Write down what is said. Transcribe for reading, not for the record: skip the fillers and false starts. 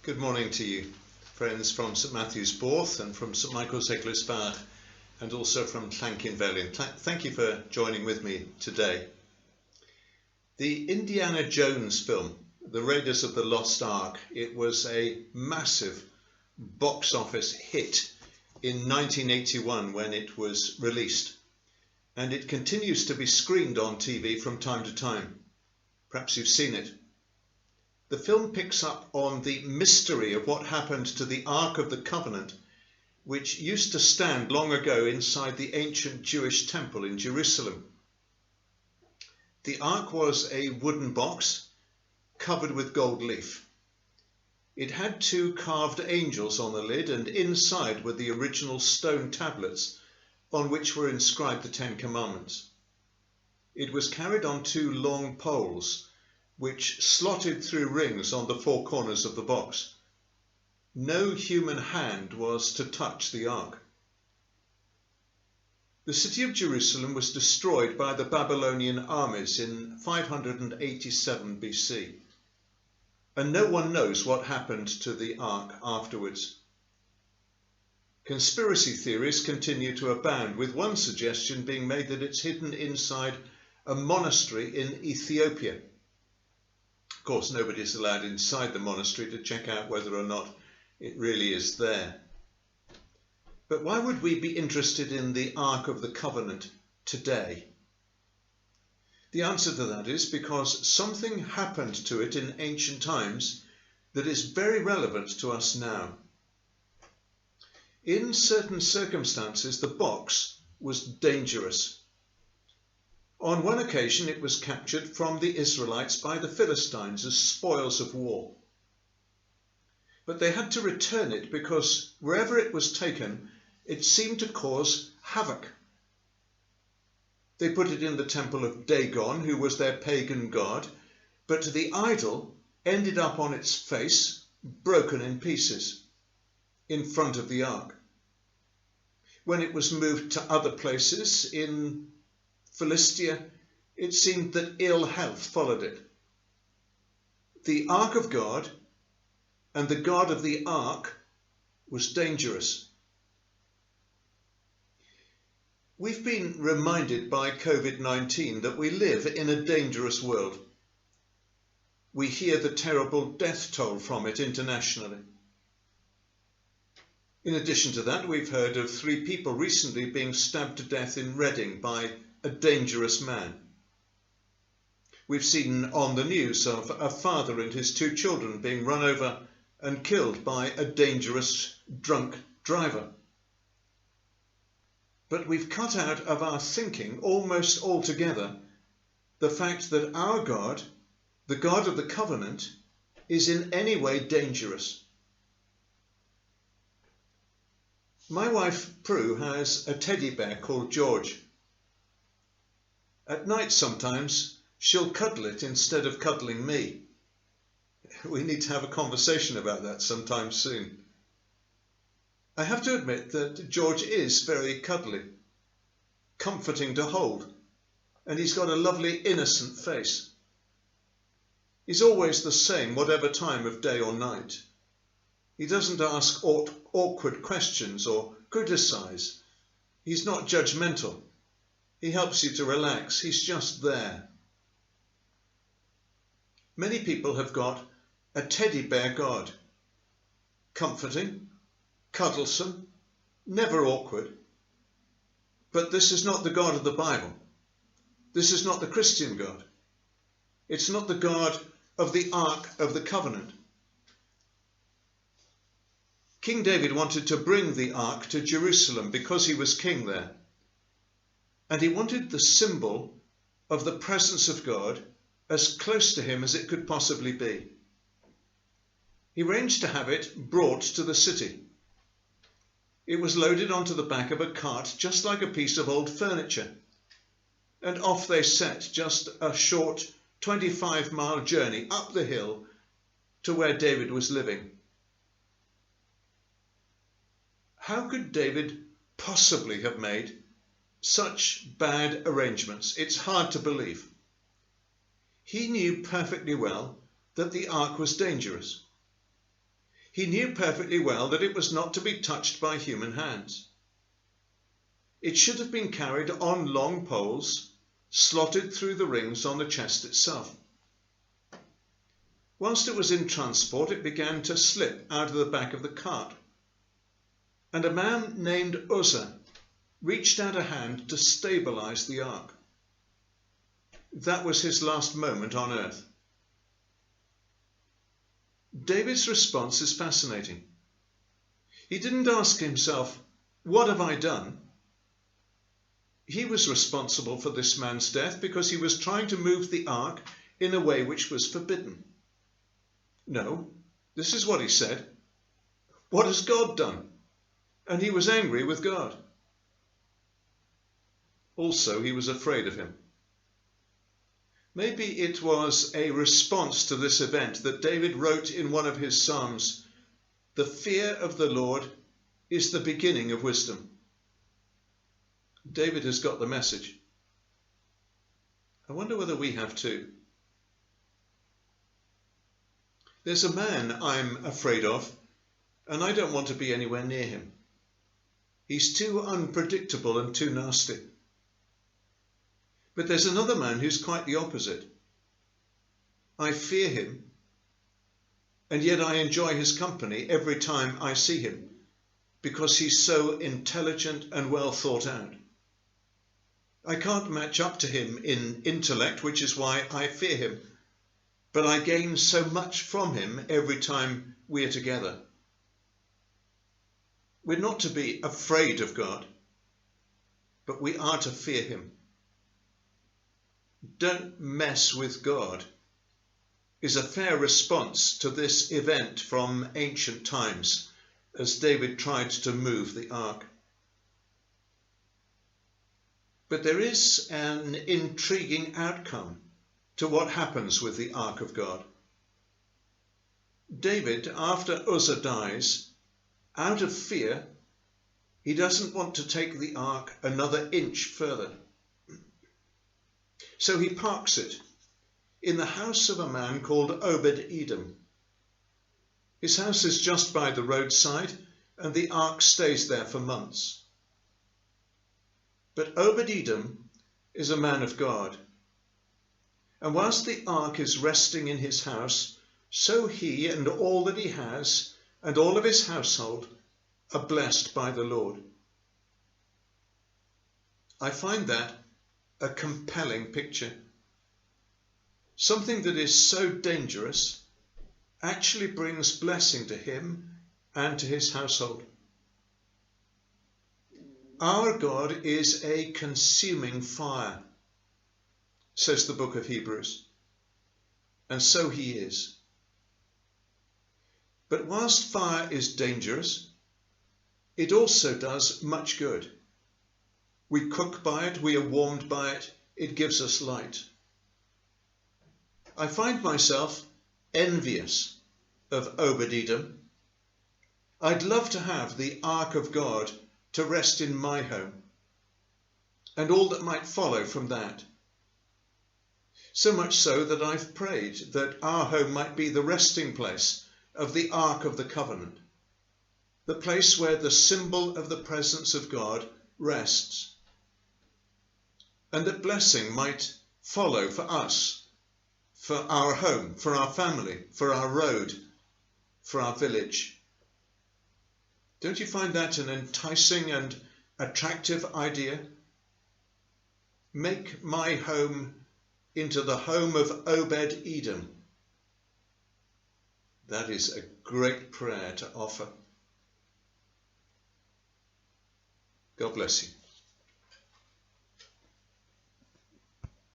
Good morning to you, friends from St Matthew's Borth and from St Michael's Eglwysbach, and also from Llancinfelyn. Thank you for joining with me today. The Indiana Jones film, The Raiders of the Lost Ark, it was a massive box office hit in 1981 when it was released, and it continues to be screened on TV from time to time. Perhaps you've seen it. The film picks up on the mystery of what happened to the Ark of the Covenant, which used to stand long ago inside the ancient Jewish temple in Jerusalem. The Ark was a wooden box covered with gold leaf. It had two carved angels on the lid, and inside were the original stone tablets on which were inscribed the Ten Commandments. It was carried on two long poles, which slotted through rings on the four corners of the box. No human hand was to touch the ark. The city of Jerusalem was destroyed by the Babylonian armies in 587 BC, and no one knows what happened to the ark afterwards. Conspiracy theories continue to abound, with one suggestion being made that it's hidden inside a monastery in Ethiopia. Of course, nobody is allowed inside the monastery to check out whether or not it really is there. But why would we be interested in the Ark of the Covenant today? The answer to that is because something happened to it in ancient times that is very relevant to us now. In certain circumstances, the box was dangerous. On one occasion, it was captured from the Israelites by the Philistines as spoils of war. But they had to return it because wherever it was taken, it seemed to cause havoc. They put it in the temple of Dagon, who was their pagan god, but the idol ended up on its face, broken in pieces, in front of the ark. When it was moved to other places in Philistia, it seemed that ill health followed it. The Ark of God and the God of the Ark was dangerous. We've been reminded by COVID-19 that we live in a dangerous world. We hear the terrible death toll from it internationally. In addition to that, we've heard of 3 people recently being stabbed to death in Reading by a dangerous man. We've seen on the news of a father and his 2 children being run over and killed by a dangerous drunk driver. But we've cut out of our thinking almost altogether the fact that our God, the God of the covenant, is in any way dangerous. My wife Prue has a teddy bear called George. At night sometimes she'll cuddle it instead of cuddling me. We need to have a conversation about that sometime soon. I have to admit that George is very cuddly, comforting to hold, and he's got a lovely innocent face. He's always the same, whatever time of day or night. He doesn't ask awkward questions or criticize. He's not judgmental. He helps you to relax. He's just there. Many people have got a teddy bear God. Comforting, cuddlesome, never awkward. But this is not the God of the Bible. This is not the Christian God. It's not the God of the Ark of the Covenant. King David wanted to bring the Ark to Jerusalem because he was king there. And he wanted the symbol of the presence of God as close to him as it could possibly be. He arranged to have it brought to the city. It was loaded onto the back of a cart, just like a piece of old furniture. And off they set, just a short 25-mile journey up the hill to where David was living. How could David possibly have made such bad arrangements? It's hard to believe. He knew perfectly well that the ark was dangerous. he knew perfectly well that it was not to be touched by human hands. It should have been carried on long poles, slotted through the rings on the chest itself. Whilst it was in transport, it began to slip out of the back of the cart, and a man named Uzzah reached out a hand to stabilize the ark. That was his last moment on earth. David's response is fascinating. He didn't ask himself, "What have I done?" He was responsible for this man's death because he was trying to move the ark in a way which was forbidden. No, this is what he said. "What has God done?" And he was angry with God. Also, he was afraid of him. Maybe it was a response to this event that David wrote in one of his Psalms, "The fear of the Lord is the beginning of wisdom." David has got the message. I wonder whether we have too. There's a man I'm afraid of, and I don't want to be anywhere near him. He's too unpredictable and too nasty. But there's another man who's quite the opposite. I fear him, and yet I enjoy his company every time I see him, because he's so intelligent and well thought out. I can't match up to him in intellect, which is why I fear him, but I gain so much from him every time we are together. We're not to be afraid of God, but we are to fear him. "Don't mess with God" is a fair response to this event from ancient times as David tried to move the ark. But there is an intriguing outcome to what happens with the ark of God. David, after Uzzah dies, out of fear, he doesn't want to take the ark another inch further. So he parks it in the house of a man called Obed Edom. His house is just by the roadside, and the ark stays there for months. But Obed Edom is a man of God. And whilst the ark is resting in his house, so he and all that he has and all of his household are blessed by the Lord. I find that a compelling picture. Something that is so dangerous actually brings blessing to him and to his household. Our God is a consuming fire, says the book of Hebrews, and so he is. But whilst fire is dangerous, it also does much good. We cook by it, we are warmed by it, it gives us light. I find myself envious of Obed Edom. I'd love to have the ark of God to rest in my home, and all that might follow from that. So much so that I've prayed that our home might be the resting place of the Ark of the Covenant, the place where the symbol of the presence of God rests, and that blessing might follow for us, for our home, for our family, for our road, for our village. Don't you find that an enticing and attractive idea? Make my home into the home of Obed Edom. That is a great prayer to offer. God bless you.